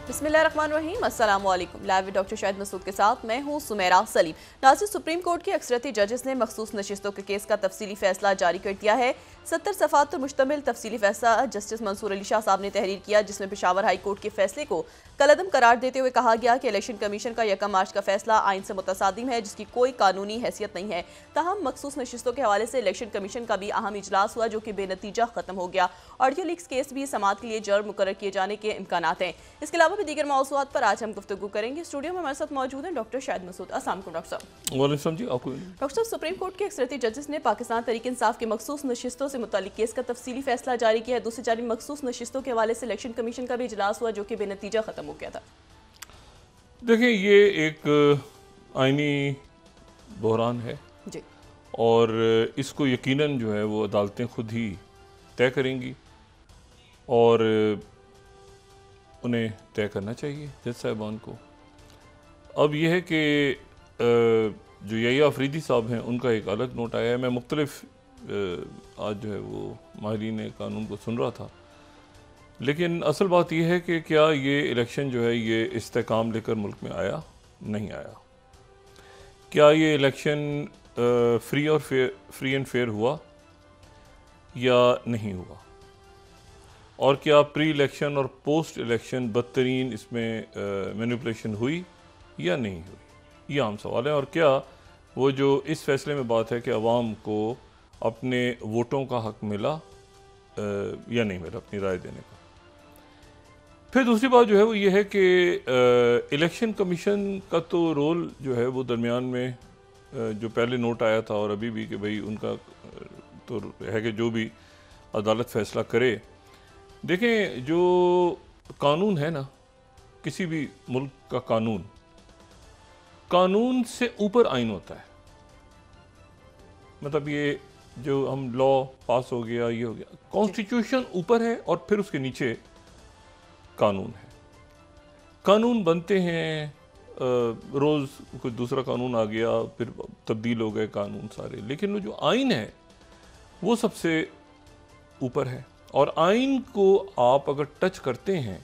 बिस्मिल्लाहिर्रहमानिर्रहीम, अस्सलाम वालेकुम। लाइव डॉक्टर शाहिद मसूद के साथ मैं हूं सुमेरा सलीम। नाज़रीन, सुप्रीम कोर्ट के अक्सरियती जजेस ने मखसूस नशिस्तों के केस का तफसीली फैसला जारी कर दिया है। 70 सफ़ात पर मुश्तमिल तफसीली फैसला जस्टिस मंसूर अली शाह साहब ने तहरीर किया, जिसमें पेशावर हाई कोर्ट के फैसले को कलअदम करार देते हुए कहा गया कि इलेक्शन कमीशन का 1 मार्च का फैसला आइन से मुतसादिम है, जिसकी कोई कानूनी हैसियत नहीं है। ताहम मखसूस नशिस्तों के हवाले से इलेक्शन कमीशन का भी अहम इजलास हुआ, जो कि बेनतीजा खत्म हो गया। ऑडियो लीक्स केस भी समाअत के लिए जल्द मुकर्रर किए जाने के इम्कानात हैं। इसके अलावा भी दीगर मौज़ूआत पर आज हम गुफ्तगू करेंगे। स्टूडियो में हमारे साथ मौजूद हैं डॉक्टर शाहिद मसूद। अस्सलाम वालेकुम डॉक्टर साहब। वालेकुम जी। आपको डॉक्टर साहब, सुप्रीम कोर्ट के अक्सरियती जजेस ने पाकिस्तान तहरीक इंसाफ के मखसूस नशिस्तों से मुतालिक केस का तफसीली फैसला जारी किया है। दूसरी जानिब मखसूस नशिस्तों के हवाले से इलेक्शन कमीशन का भी इजलास हुआ, जो कि बेनतीजा खत्म हो गया था। देखिए, ये एक आईनी बहरान है जी। और इसको यकीनन जो है वो अदालतें खुद ही तय करेंगी और उन्हें तय करना चाहिए जज साहिबान को। अब यह है कि जो यहिया अफरीदी साहब हैं, उनका एक अलग नोट आया है। मैं मुख्तलिफ आज जो है वो माहिरीन कानून को सुन रहा था, लेकिन असल बात यह है कि क्या ये इलेक्शन जो है ये इस्तेकाम लेकर मुल्क में आया, नहीं आया। क्या ये इलेक्शन फ्री एंड फेयर हुआ या नहीं हुआ, और क्या प्री इलेक्शन और पोस्ट इलेक्शन बदतरीन इसमें मैनिपुलेशन हुई या नहीं हुई, ये आम सवाल है। और क्या वो जो इस फैसले में बात है कि अवाम को अपने वोटों का हक मिला या नहीं मिला अपनी राय देने का। फिर दूसरी बात जो है वो ये है कि इलेक्शन कमीशन का तो रोल जो है वो दरमियान में जो पहले नोट आया था और अभी भी कि भाई उनका तो है कि जो भी अदालत फैसला करे। देखें, जो कानून है ना, किसी भी मुल्क का कानून से ऊपर आइन होता है। मतलब ये जो हम लॉ पास हो गया, ये हो गया, कॉन्स्टिट्यूशन ऊपर है और फिर उसके नीचे कानून है। कानून बनते हैं, रोज़ कोई दूसरा कानून आ गया, फिर तब्दील हो गए कानून सारे, लेकिन वो जो आइन है वो सबसे ऊपर है। और आइन को आप अगर टच करते हैं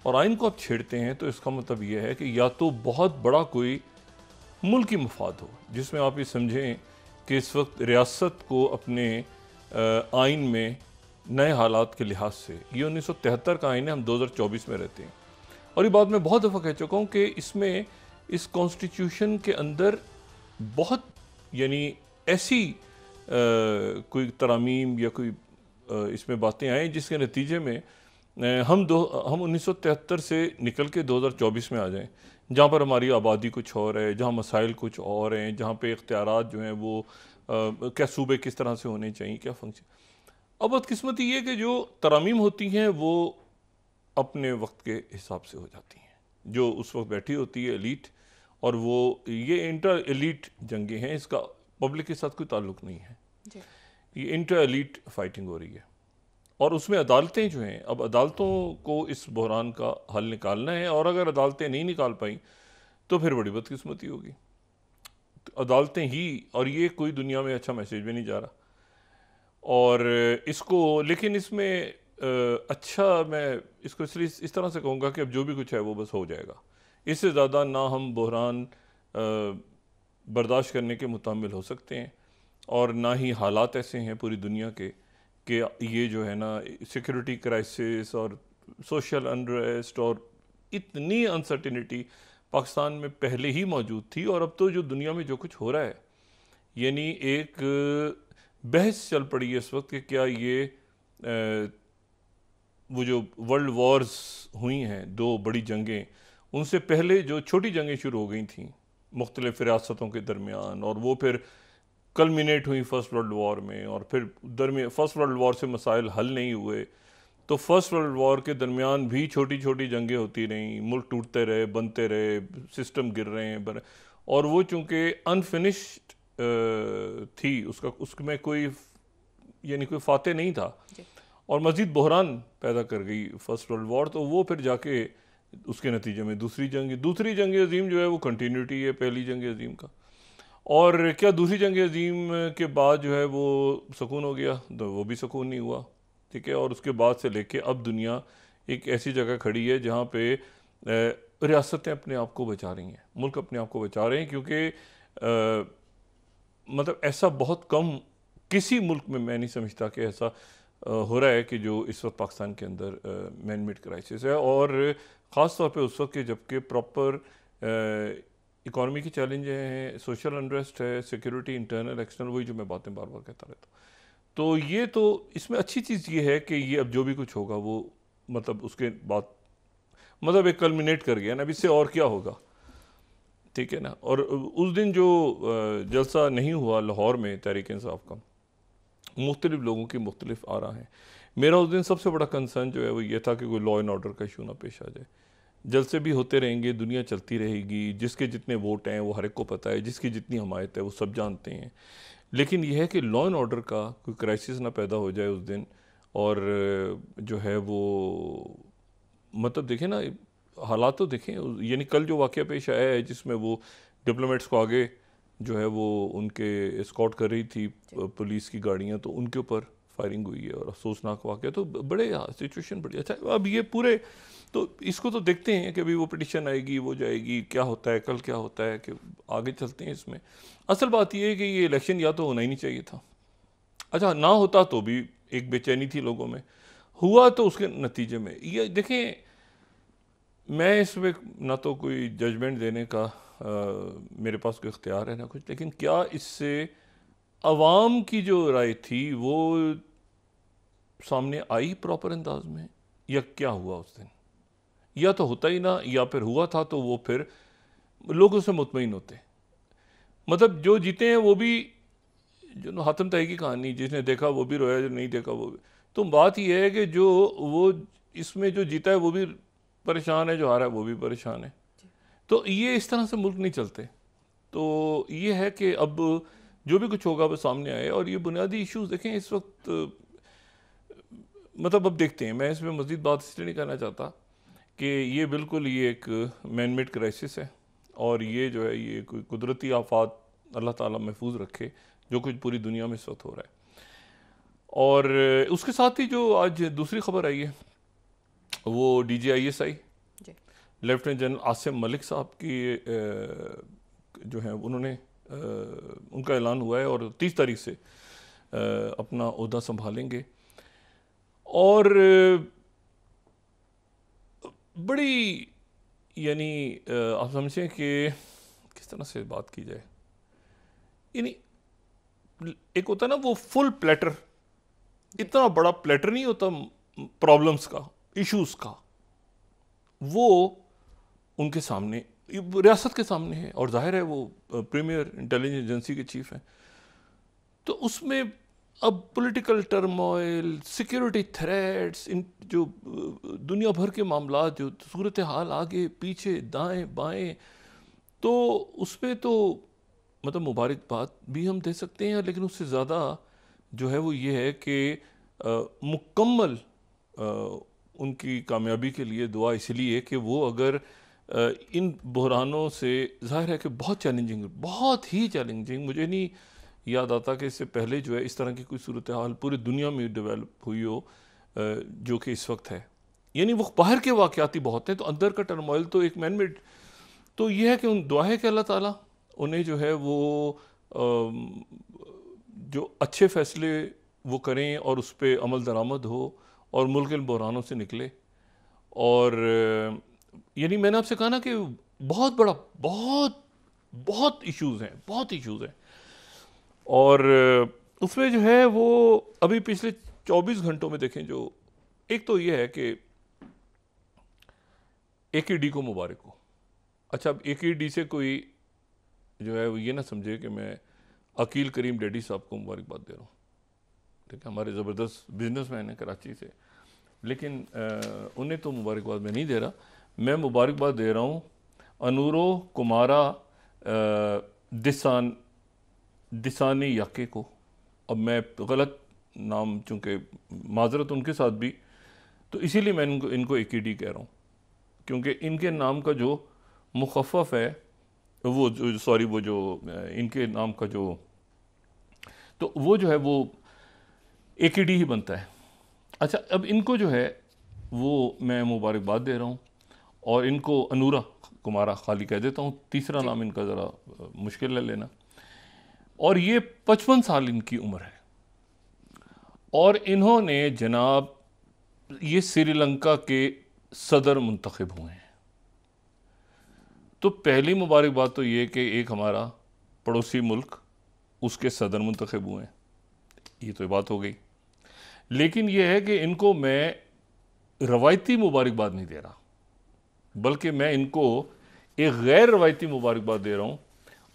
और आइन को आप छेड़ते हैं तो इसका मतलब ये है कि या तो बहुत बड़ा कोई मुल्की मफाद हो, जिसमें आप ये समझें कि इस वक्त रियासत को अपने आइन में नए हालात के लिहाज से, ये 1973 का आइन है, हम 2024 में रहते हैं। और ये बात मैं बहुत दफ़ा कह चुका हूँ कि इसमें इस कॉन्स्टिट्यूशन के अंदर बहुत यानी ऐसी कोई तरामीम या कोई इसमें बातें आई जिसके नतीजे में हम 1973 से निकल के 2024 में आ जाएं, जहाँ पर हमारी आबादी कुछ और है, जहाँ मसाइल कुछ और हैं, जहाँ पे इख्तियारात जो हैं वो क्या सूबे किस तरह से होने चाहिए, क्या फंक्शन। अब बदकिस्मती ये कि जो तरामीम होती हैं वो अपने वक्त के हिसाब से हो जाती हैं। जो उस वक्त बैठी होती है एलीट, और वो ये इंटर एलीट जंगें हैं, इसका पब्लिक के साथ कोई ताल्लुक़ नहीं है। ये इंटर एलीट फाइटिंग हो रही है और उसमें अदालतें जो हैं, अब अदालतों को इस बहरान का हल निकालना है, और अगर अदालतें नहीं निकाल पाई तो फिर बड़ी बदकिस्मती होगी। तो अदालतें ही, और ये कोई दुनिया में अच्छा मैसेज भी नहीं जा रहा। और इसको, लेकिन इसमें अच्छा, मैं इसको इसलिए इस तरह से कहूँगा कि अब जो भी कुछ है वो बस हो जाएगा। इससे ज़्यादा ना हम बहरान बर्दाश्त करने के मुतामिल हो सकते हैं, और ना ही हालात ऐसे हैं पूरी दुनिया के कि ये जो है ना सिक्योरिटी क्राइसिस और सोशल अनरेस्ट और इतनी अनसर्टिनिटी पाकिस्तान में पहले ही मौजूद थी। और अब तो जो दुनिया में जो कुछ हो रहा है, यानी एक बहस चल पड़ी है इस वक्त कि क्या ये वो जो वर्ल्ड वॉर्स हुई हैं, 2 बड़ी जंगें, उनसे पहले जो छोटी जंगें शुरू हो गई थीं मुख्तलिफ रियासतों के दरमियान, और वो फिर कल्मिनेट हुई फर्स्ट वर्ल्ड वॉर में, और फिर फर्स्ट वर्ल्ड वॉर से मसाइल हल नहीं हुए तो फर्स्ट वर्ल्ड वॉर के दरमियान भी छोटी छोटी जंगें होती रहीं, मुल्क टूटते रहे, बनते रहे, सिस्टम गिर रहे हैं, और वो चूँकि अनफिनिश्ड थी, उसमें कोई यानी कोई फाते नहीं था, और मज़ीद बहरान पैदा कर गई फर्स्ट वर्ल्ड वॉर। तो वो फिर जाके उसके नतीजे में दूसरी जंग अज़ीम जो है वो कंटिन्यूटी है पहली जंग अज़ीम का। और क्या दूसरी जंग अज़ीम के बाद जो है वो सुकून हो गया? तो वो भी सुकून नहीं हुआ, ठीक है। और उसके बाद से लेके अब दुनिया एक ऐसी जगह खड़ी है जहाँ पे रियासतें अपने आप को बचा रही हैं, मुल्क अपने आप को बचा रहे हैं, क्योंकि मतलब ऐसा बहुत कम किसी मुल्क में मैं नहीं समझता कि ऐसा हो रहा है कि जो इस वक्त पाकिस्तान के अंदर मैन मेड क्राइसिस है, और ख़ास तौर पे उस वक्त के जबकि प्रॉपर इकॉनमी के चैलेंज हैं, सोशल अनरेस्ट है, सिक्योरिटी इंटरनल एक्सटर्नल, वही जो मैं बातें बार बार कहता रहता हूँ। तो ये तो इसमें अच्छी चीज़ ये है कि ये अब जो भी कुछ होगा वो मतलब उसके बाद मतलब एक कल्मिनेट कर गया ना, अब इससे और क्या होगा, ठीक है ना। और उस दिन जो जलसा नहीं हुआ लाहौर में तहरीक इंसाफ का, मुख्तलिफ लोगों की मुख्तलिफ आरा हैं। मेरा उस दिन सबसे बड़ा कंसर्न जो है वो ये था कि कोई लॉ एंड ऑर्डर का इशू ना पेश आ जाए। जलसे भी होते रहेंगे, दुनिया चलती रहेगी, जिसके जितने वोट हैं वो हर एक को पता है, जिसकी जितनी हमायत है वो सब जानते हैं, लेकिन यह है कि लॉ एंड ऑर्डर का कोई क्राइसिस ना पैदा हो जाए उस दिन। और जो है वो मतलब देखें ना, हालात तो देखें, यानी कल जो वाक़या पेश आया है जिसमें वो डिप्लोमेट्स को आगे जो है वो उनके एस्कॉर्ट कर रही थी पुलिस की गाड़ियाँ, तो उनके ऊपर फायरिंग हुई है और अफसोसनाक वाक़या। तो बड़े सिचुएशन बड़ी अच्छा। अब ये पूरे तो इसको तो देखते हैं कि अभी वो पिटिशन आएगी, वो जाएगी, क्या होता है कल, क्या होता है, कि आगे चलते हैं इसमें। असल बात ये है कि ये इलेक्शन या तो होना ही नहीं चाहिए था। अच्छा, ना होता तो भी एक बेचैनी थी लोगों में, हुआ तो उसके नतीजे में ये देखें, मैं इसमें ना तो कोई जजमेंट देने का मेरे पास कोई इख्तियार है ना कुछ, लेकिन क्या इससे अवाम की जो राय थी वो सामने आई प्रॉपर अंदाज में, या क्या हुआ उस दिन? या तो होता ही ना, या फिर हुआ था तो वो फिर लोग उससे मुतमईन होते। मतलब जो जीते हैं वो भी, जो हातिम ताई की कहानी, जिसने देखा वो भी रोया, जो नहीं देखा वो भी। तो बात यह है कि जो वो इसमें जो जीता है वो भी परेशान है, जो हारा है वो भी परेशान है। तो ये इस तरह से मुल्क नहीं चलते। तो ये है कि अब जो भी कुछ होगा वो सामने आए, और ये बुनियादी इश्यूज देखें इस वक्त, मतलब अब देखते हैं। मैं इसमें मज़ीद बात इसलिए नहीं करना चाहता कि ये बिल्कुल ये एक मैन मेड क्राइसिस है, और ये जो है ये कोई कुदरती आफात अल्लाह ताला महफूज रखे जो कुछ पूरी दुनिया में इस वक्त हो रहा है। और उसके साथ ही जो आज दूसरी खबर आई है वो DGISI lieutenant general Asim Malik साहब की जो है उन्होंने उनका ऐलान हुआ है और 30 तारीख से अपना ओहदा संभालेंगे। और बड़ी यानी आप समझें कि किस तरह से बात की जाए, यानी एक होता है ना वो फुल प्लेटर, इतना बड़ा प्लेटर नहीं होता प्रॉब्लम्स का, इश्यूज का, वो उनके सामने, रियासत के सामने है, और जाहिर है वो प्रीमियर इंटेलिजेंस एजेंसी के चीफ हैं। तो उसमें अब पॉलिटिकल टर्मोइल, सिक्योरिटी थ्रेट्स, इन जो दुनिया भर के मामला, जो सूरत हाल आगे पीछे दाएं बाएं, तो उसमें तो मतलब मुबारकबाद भी हम दे सकते हैं, लेकिन उससे ज़्यादा जो है वो ये है कि मुकम्मल उनकी कामयाबी के लिए दुआ इसलिए कि वो अगर इन बहरानों से, जाहिर है कि बहुत चैलेंजिंग, बहुत ही चैलेंजिंग, मुझे नहीं याद आता कि इससे पहले जो है इस तरह की कोई सूरत हाल पूरी दुनिया में डेवलप हुई हो जो कि इस वक्त है। यानी वो बाहर के वाक़याती बहुत हैं, तो अंदर का टर्मोइल तो एक मैन मेड। तो ये है कि उन दुआ है कि अल्लाह ताला उन्हें जो है वो जो अच्छे फ़ैसले वो करें और उस पर अमल दरामद हो और मुल्क इन बहरानों से निकले। और यानी मैंने आपसे कहा ना कि बहुत बड़ा, बहुत बहुत इश्यूज़ हैं, बहुत इश्यूज़ हैं। और उसमें जो है वो अभी पिछले 24 घंटों में देखें, जो एक तो ये है कि AKD को मुबारक हो। अच्छा, अब AKD से कोई जो है वो ये ना समझे कि मैं अकील करीम डैडी साहब को मुबारकबाद दे रहा हूँ, ठीक है, हमारे ज़बरदस्त बिजनेसमैन हैं कराची से, लेकिन उन्हें तो मुबारकबाद मैं नहीं दे रहा। मैं मुबारकबाद दे रहा हूँ अनूरो कुमारा दिसानी याके को। अब मैं गलत नाम, चूँकि माजरत उनके साथ भी, तो इसीलिए मैं इनको AKD कह रहा हूँ, क्योंकि इनके नाम का जो मुखफ़फ़ है वो जो, सॉरी, वो जो इनके नाम का जो, तो वो जो है वो AKD ही बनता है। अच्छा, अब इनको जो है वो मैं मुबारकबाद दे रहा हूँ। और इनको अनूरा कुमारा खाली कह देता हूँ, तीसरा नाम इनका ज़रा मुश्किल है लेना। और ये 55 साल इनकी उम्र है और इन्होंने जनाब ये श्रीलंका के सदर मुंतखब हुए हैं। तो पहली मुबारकबाद तो ये कि एक हमारा पड़ोसी मुल्क उसके सदर मुंतखब हुए हैं, ये तो बात हो गई। लेकिन ये है कि इनको मैं रवायती मुबारकबाद नहीं दे रहा, बल्कि मैं इनको एक गैर रवायती मुबारकबाद दे रहा हूँ।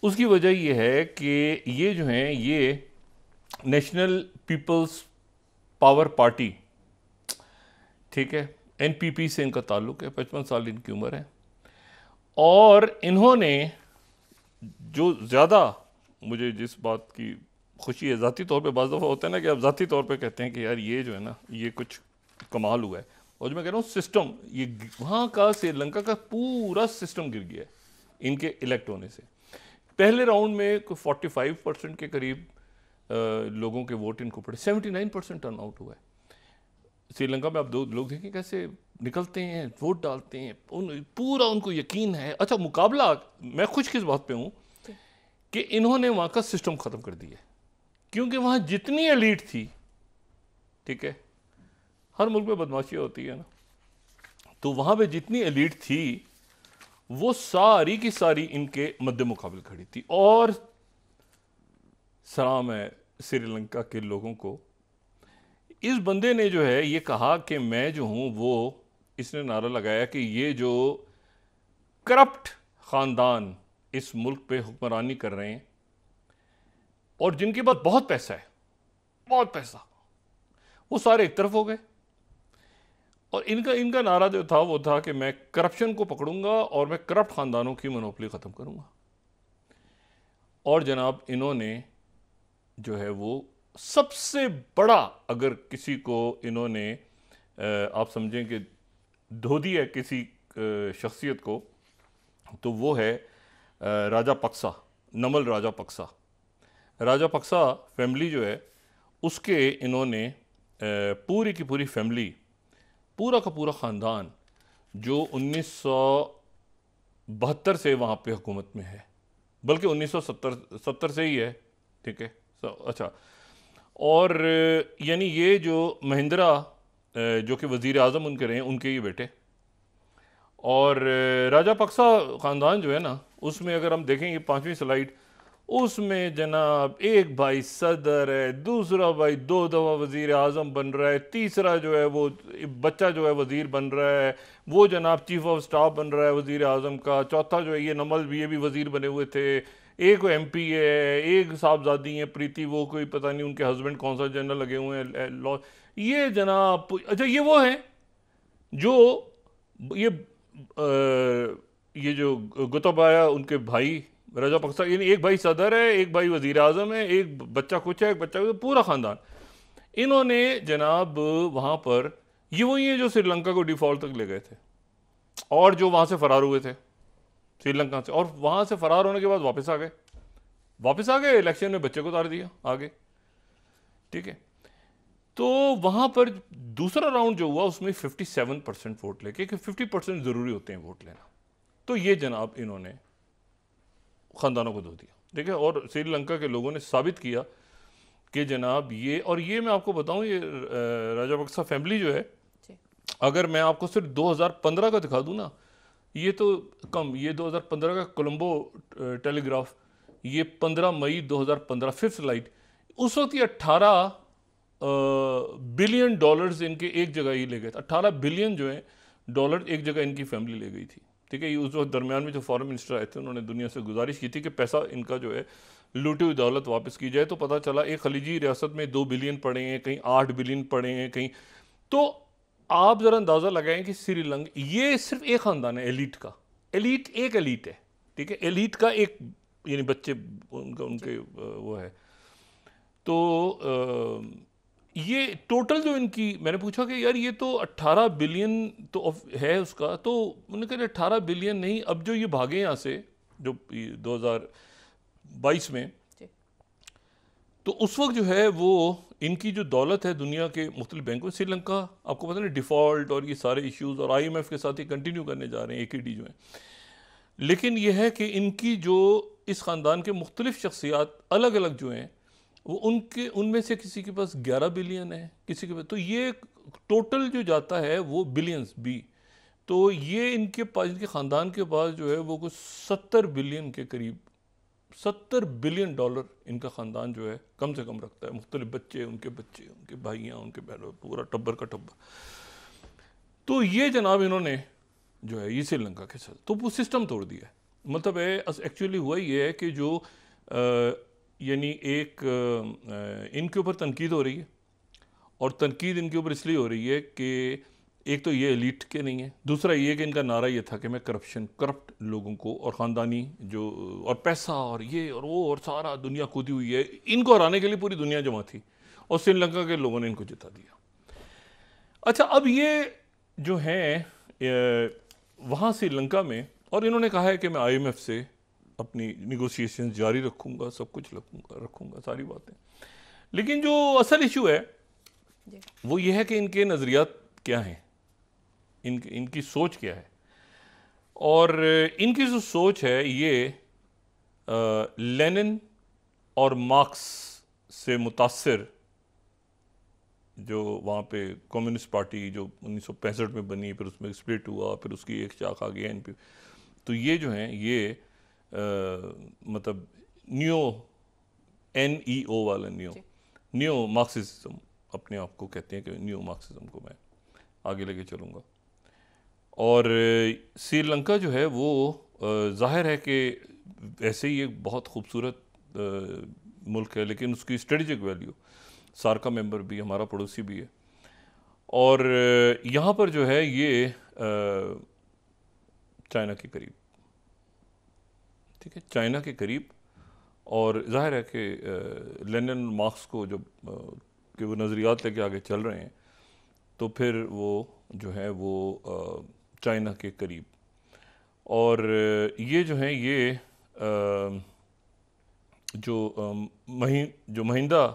उसकी वजह यह है कि ये जो हैं ये नेशनल पीपल्स पावर पार्टी, ठीक है, एनपीपी से इनका ताल्लुक़ है, 55 साल इनकी उम्र है। और इन्होंने जो ज़्यादा मुझे जिस बात की खुशी है, ज़ाती तौर पे बाज़ दफ़ा होता है ना कि आप ज़ाती तौर पे कहते हैं कि यार ये जो है ना ये कुछ कमाल हुआ है। और जो मैं कह रहा हूँ सिस्टम, ये वहाँ का श्रीलंका का पूरा सिस्टम गिर गया है इनके इलेक्ट होने से। पहले राउंड में 45% के करीब लोगों के वोट इनको पड़े, 79% टर्न आउट हुआ है। श्रीलंका में आप दो लोग देखें कैसे निकलते हैं, वोट डालते हैं, पूरा उनको यकीन है। अच्छा, मुकाबला मैं खुश किस बात पे हूँ कि इन्होंने वहाँ का सिस्टम ख़त्म कर दिया, क्योंकि वहाँ जितनी एलीट थी, ठीक है, हर मुल्क में बदमाशियाँ होती है ना, तो वहाँ पे जितनी एलीट थी वो सारी की सारी इनके मद्दे मुकाबले खड़ी थी। और सलाम है श्रीलंका के लोगों को, इस बंदे ने जो है ये कहा कि मैं जो हूँ वो, इसने नारा लगाया कि ये जो करप्ट ख़ानदान इस मुल्क पे हुक्मरानी कर रहे हैं और जिनके पास बहुत पैसा है, बहुत पैसा, वो सारे एक तरफ हो गए। और इनका नारा जो था वो था कि मैं करप्शन को पकड़ूंगा और मैं करप्ट ख़ानदानों की मोनोपोली ख़त्म करूंगा। और जनाब इन्होंने जो है वो सबसे बड़ा, अगर किसी को इन्होंने आप समझें कि धो दिया किसी शख्सियत को, तो वो है राजा पक्सा, नमल राजा पक्सा। राजा पक्सा फैमिली जो है उसके इन्होंने पूरी की पूरी फैमिली, पूरा का पूरा ख़ानदान जो 1972 से वहाँ पे हुकूमत में है, बल्कि 1970 से ही है, ठीक है, अच्छा। और यानी ये जो महिंद्रा जो कि वज़ीर आज़म उनके रहे हैं, उनके ही बेटे। और राजा पक्सा ख़ानदान जो है ना, उसमें अगर हम देखेंगे 5वीं स्लाइड, उसमें जनाब एक भाई सदर है, दूसरा भाई 2 दफ़ा वज़ीर आज़म बन रहा है, तीसरा जो है वो बच्चा जो है वज़ीर बन रहा है, वो जनाब चीफ़ ऑफ स्टाफ बन रहा है वज़ीर आज़म का, चौथा जो है ये नमल भी, ये भी वज़ीर बने हुए थे, एक MP है, एक साहबजादी है प्रीति, वो कोई पता नहीं उनके हस्बैंड कौन सा जनरल लगे हुए हैं लॉ, ये जनाब। अच्छा, ये वो हैं जो ये जो गोताबाया उनके भाई राजा पक्सा, यानी एक भाई सदर है, एक भाई वज़ीर आज़म है, एक बच्चा कुछ है, एक बच्चा कुछ, पूरा ख़ानदान। इन्होंने जनाब वहाँ पर ये वही है जो श्रीलंका को डिफ़ॉल्ट तक ले गए थे और जो वहाँ से फ़रार हुए थे श्रीलंका से, और वहाँ से फ़रार होने के बाद वापस आ गए, इलेक्शन में बच्चे को उतार दिया आगे, ठीक है। तो वहाँ पर दूसरा राउंड जो हुआ उसमें 57% वोट लेके, कि 50% ज़रूरी होते हैं वोट लेना, तो ये जनाब इन्होंने ख़ानदानों को दो दिया, ठीक है। और श्रीलंका के लोगों ने साबित किया कि जनाब ये, और ये मैं आपको बताऊं, ये राजा पक्सा फैमिली जो है, अगर मैं आपको सिर्फ 2015 का दिखा दूं ना, ये तो कम, ये 2015 का कोलंबो टेलीग्राफ, ये 15 मई 2015 5th स्लाइड, उस वक्त ये 18 बिलियन डॉलर्स इनके एक जगह ही ले गए थे। 18 बिलियन जो है डॉलर एक जगह इनकी फैमिली ले गई थी, ठीक है। उस वक्त दरमियान में जो फॉरेन मिनिस्टर आए थे उन्होंने दुनिया से गुजारिश की थी कि पैसा इनका जो है लूटी हुई दौलत वापस की जाए, तो पता चला एक खलीजी रियासत में 2 बिलियन पड़े हैं, कहीं 8 बिलियन पड़े हैं, कहीं। तो आप ज़रा अंदाज़ा लगाएं कि श्रीलंका, ये सिर्फ एक ख़ानदान है एलीट का, एक एलीट है, ठीक है, एलीट का एक, यानी बच्चे उनके वो है। तो ये टोटल जो इनकी, मैंने पूछा कि यार ये तो 18 बिलियन तो है उसका, तो उन्होंने कहा 18 बिलियन नहीं, अब जो ये भागे यहाँ से जो 2022 में, तो उस वक्त जो है वो इनकी जो दौलत है दुनिया के मुख्तलिफ बैंकों में, श्रीलंका आपको पता नहीं डिफ़ॉल्ट और ये सारे इश्यूज और IMF के साथ ही कंटिन्यू करने जा रहे हैं AKD जो है। लेकिन यह है कि इनकी जो इस ख़ानदान के मुख्तलिफ शख्सियात अलग अलग जो हैं वो उनमें से किसी के पास 11 बिलियन है, किसी के पास, तो ये टोटल जो जाता है वो बिलियंस भी, तो ये इनके पास, इनके ख़ानदान के पास जो है वो कुछ 70 बिलियन के करीब, $70 बिलियन इनका ख़ानदान जो है कम से कम रखता है। मुख्तलिफ बच्चे, उनके भाइयाँ, उनके बहनों, पूरा टब्बर का टब्बर। तो ये जनाब इन्होंने जो है ये श्रीलंका के साथ तो वो सिस्टम तोड़ दिया है। मतलब है एक्चुअली हुआ ये है कि जो यानी एक इनके ऊपर तनकीद हो रही है, और तनकीद इनके ऊपर इसलिए हो रही है कि एक तो ये एलीट के नहीं है, दूसरा ये कि इनका नारा ये था कि मैं करप्ट लोगों को और ख़ानदानी जो और पैसा और ये और वो और सारा दुनिया कूदी हुई है, इनको हराने के लिए पूरी दुनिया जमा थी और श्रीलंका के लोगों ने इनको जिता दिया। अच्छा, अब ये जो हैं वहाँ श्रीलंका में, और इन्होंने कहा है कि मैं IMF से अपनी निगोशिएशन जारी रखूँगा, सब कुछ रखूँगा सारी बातें। लेकिन जो असल इशू है वो ये है कि इनके नज़रियात क्या हैं, इनकी सोच क्या है। और इनकी जो सोच है ये लेनिन और मार्क्स से मुतासिर, जो वहाँ पे कम्युनिस्ट पार्टी जो 1965 में बनी, फिर उसमें स्प्लिट हुआ, फिर उसकी एक शाखा आ गई NP, तो ये जो हैं ये मतलब NEO वाला न्यो मार्क्सिज्म अपने आप को कहते हैं कि न्यो मार्क्सिज्म को मैं आगे लेके चलूँगा। और श्रीलंका जो है वो जाहिर है कि वैसे ही एक बहुत खूबसूरत मुल्क है, लेकिन उसकी स्ट्रेटजिक वैल्यू, सार्क का मेंबर भी, हमारा पड़ोसी भी है, और यहाँ पर जो है ये चाइना के करीब, ठीक है, चाइना के करीब। और जाहिर है कि लेनिन मार्क्स को जब कि वो नज़रियात लेके आगे चल रहे हैं, तो फिर वो जो है वो चाइना के करीब। और ये जो है ये जो महिंदा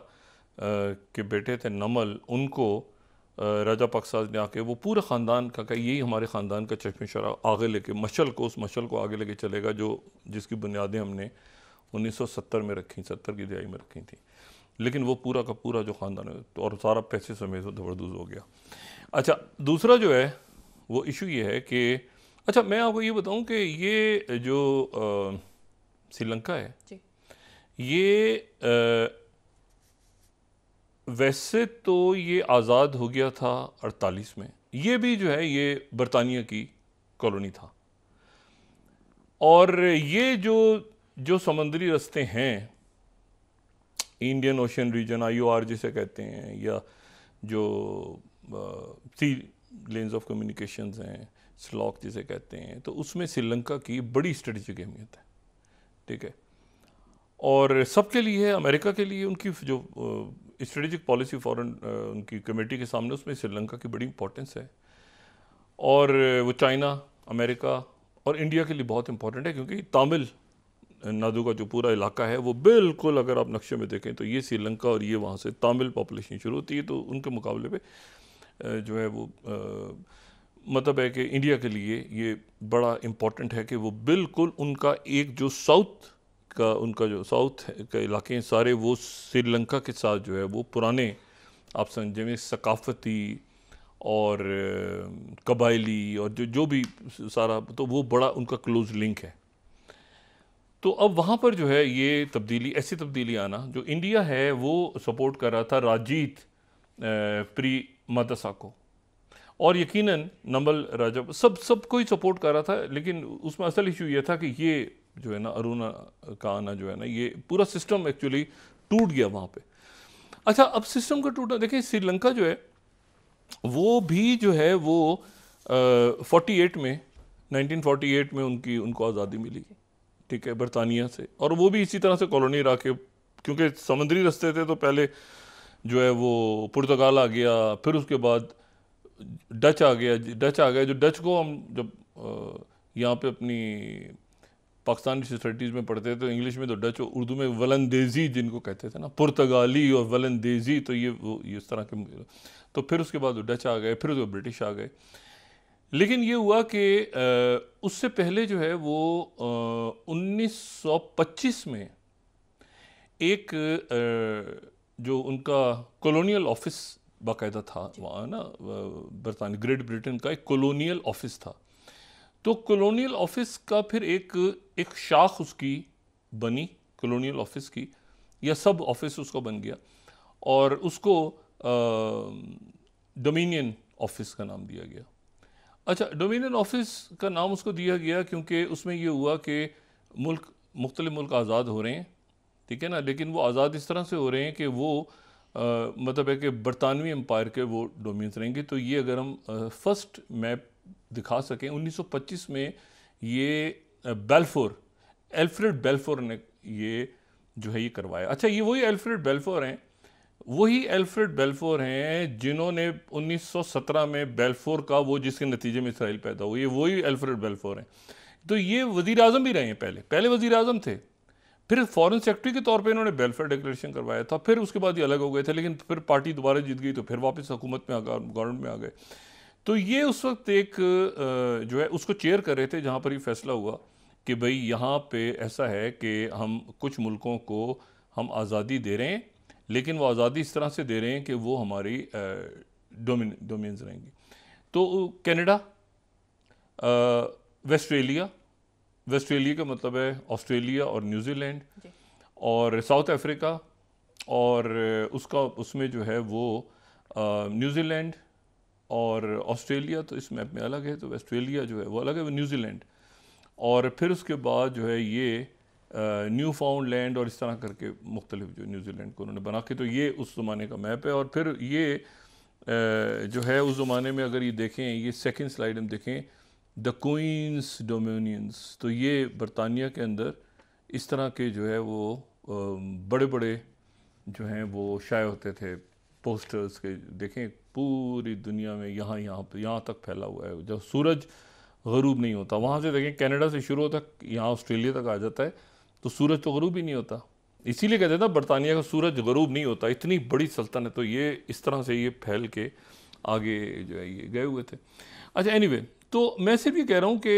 के बेटे थे नमल, उनको राजा पाकसाज ने आके वो पूरे ख़ानदान का यही हमारे ख़ानदान का चश्मे शराब आगे लेके मशल को, उस मशल को आगे लेके चलेगा जो जिसकी बुनियादें हमने 1970 में रखी, 70 की दिहाई में रखी थी। लेकिन वो पूरा का पूरा जो ख़ानदान है तो और सारा पैसे समेत धबरदूज हो गया। अच्छा, दूसरा जो है वो इशू ये है कि अच्छा मैं आपको ये बताऊं कि ये जो श्रीलंका है ये वैसे तो ये आज़ाद हो गया था 48 में, ये भी जो है ये बरतानिया की कॉलोनी था। और ये जो समुद्री रास्ते हैं, इंडियन ओशन रीजन IOR जिसे कहते हैं, या जो सी लेन्स ऑफ कम्युनिकेशंस हैं, स्लॉक जिसे कहते हैं, तो उसमें श्रीलंका की बड़ी स्ट्रेटजिक अहमियत है, ठीक है। और सबके लिए, अमेरिका के लिए उनकी जो स्ट्रेटजिक पॉलिसी फॉरेन उनकी कमेटी के सामने, उसमें श्रीलंका की बड़ी इंपॉर्टेंस है। और वो चाइना, अमेरिका और इंडिया के लिए बहुत इंपॉर्टेंट है, क्योंकि तमिल नाडु का जो पूरा इलाका है वो बिल्कुल, अगर आप नक्शे में देखें तो ये श्रीलंका और ये वहाँ से तमिल पॉपुलेशन शुरू होती है, तो उनके मुकाबले पे जो है वो मतलब है कि इंडिया के लिए ये बड़ा इम्पॉर्टेंट है कि वो बिल्कुल उनका एक जो साउथ का, उनका जो साउथ के इलाके हैं सारे, वो श्रीलंका के साथ जो है वो पुराने आप समझे में सकाफती और कबायली और जो भी सारा, तो वो बड़ा उनका क्लोज लिंक है। तो अब वहाँ पर जो है ये तब्दीली, ऐसी तब्दीली आना, जो इंडिया है वो सपोर्ट कर रहा था राजीत प्रेमदासा को, और यकीनन नमल राजा सब कोई सपोर्ट कर रहा था। लेकिन उसमें असल इशू ये था कि ये जो है ना अरुणा का आना जो है ना, ये पूरा सिस्टम एक्चुअली टूट गया वहाँ पे। अच्छा, अब सिस्टम का टूटा, देखिए श्रीलंका जो है वो भी जो है वो 1948 में उनको आज़ादी मिली, ठीक है, बरतानिया से। और वो भी इसी तरह से कॉलोनी रहा के, क्योंकि समुद्री रास्ते थे, तो पहले जो है वो पुर्तगाल आ गया, फिर उसके बाद डच आ गया। जो डच को हम जब यहाँ पे अपनी पाकिस्तानी सोसाइटीज़ में पढ़ते थे तो इंग्लिश में तो डच, उर्दू में वलंदेज़ी जिनको कहते थे ना, पुर्तगाली और वलंदेज़ी, तो ये इस तरह के, तो फिर उसके बाद डच आ गए, फिर उसके ब्रिटिश आ गए। लेकिन ये हुआ कि उससे पहले जो है वो 1925 में एक जो उनका कॉलोनियल ऑफिस बाकायदा था वहाँ ना, बरतानी ग्रेट ब्रिटेन का एक कॉलोनियल ऑफिस था। तो कॉलोनियल ऑफिस का फिर एक शाख उसकी बनी, कॉलोनियल ऑफिस की, या सब ऑफिस उसका बन गया, और उसको डोमिनियन ऑफिस का नाम दिया गया। अच्छा, डोमिनियन ऑफिस का नाम उसको दिया गया क्योंकि उसमें ये हुआ कि मुख्तलिफ मुल्क आज़ाद हो रहे हैं, ठीक है ना, लेकिन वो आज़ाद इस तरह से हो रहे हैं कि वो मतलब है कि बरतानवी एम्पायर के वो डोमिनियंस रहेंगे। तो ये अगर हम फर्स्ट मैप दिखा सकें, 1925 में ये बेल्फोर, एल्फ्रेड बेल्फोर ने ये जो है ये करवाया। अच्छा, ये वही एल्फ्रेड बेल्फोर हैं, वही एल्फ्रेड बेल्फोर हैं जिन्होंने 1917 में बेल्फोर का वो जिसके नतीजे में इसराइल पैदा हुआ, ये वही एल्फ्रेड बेल्फोर हैं। तो ये वज़ीर आज़म भी रहे हैं, पहले वज़ीर आज़म थे, फिर फॉरेन सेक्रेटरी के तौर पे इन्होंने बेल्फेयर डिक्लेरेशन करवाया था, फिर उसके बाद ये अलग हो गए थे, लेकिन फिर पार्टी दोबारा जीत गई तो फिर वापस हुकूमत में गवर्नमेंट में आ गए। तो ये उस वक्त एक जो है उसको चेयर कर रहे थे जहाँ पर ये फैसला हुआ कि भाई यहाँ पे ऐसा है कि हम कुछ मुल्कों को हम आज़ादी दे रहे हैं, लेकिन वो आज़ादी इस तरह से दे रहे हैं कि वो हमारी डोमिनियंस रहेंगी। तो कनाडा, वेस्ट्रेलिया का मतलब है ऑस्ट्रेलिया और न्यूजीलैंड, और साउथ अफ्रीका, और उसमें जो है वो न्यूजीलैंड और ऑस्ट्रेलिया तो इस मैप में अलग है, तो ऑस्ट्रेलिया जो है वो अलग है, वो न्यूजीलैंड, और फिर उसके बाद जो है ये न्यू फाउंड लैंड और इस तरह करके मुख्तलिफ जो न्यूजीलैंड को उन्होंने बना के, तो ये उस ज़माने का मैप है। और फिर ये जो है उस ज़माने में अगर ये देखें, ये सेकंड स्लाइड हम देखें, द क्वींस डोमिनियंस, तो ये बरतानिया के अंदर इस तरह के जो है वो बड़े बड़े जो हैं वो शाये होते थे पोस्टर्स के, देखें पूरी दुनिया में यहाँ तक फैला हुआ है। जब सूरज गरूब नहीं होता, वहाँ से देखें कनाडा से शुरू होता है, यहाँ ऑस्ट्रेलिया तक आ जाता है, तो सूरज तो गरूब ही नहीं होता। इसीलिए कहते थे बरतानिया का सूरज गरूब नहीं होता, इतनी बड़ी सल्तनत, तो ये इस तरह से ये फैल के आगे जो है ये गए हुए थे। अच्छा, एनीवे, तो मैं सिर्फ ये कह रहा हूँ कि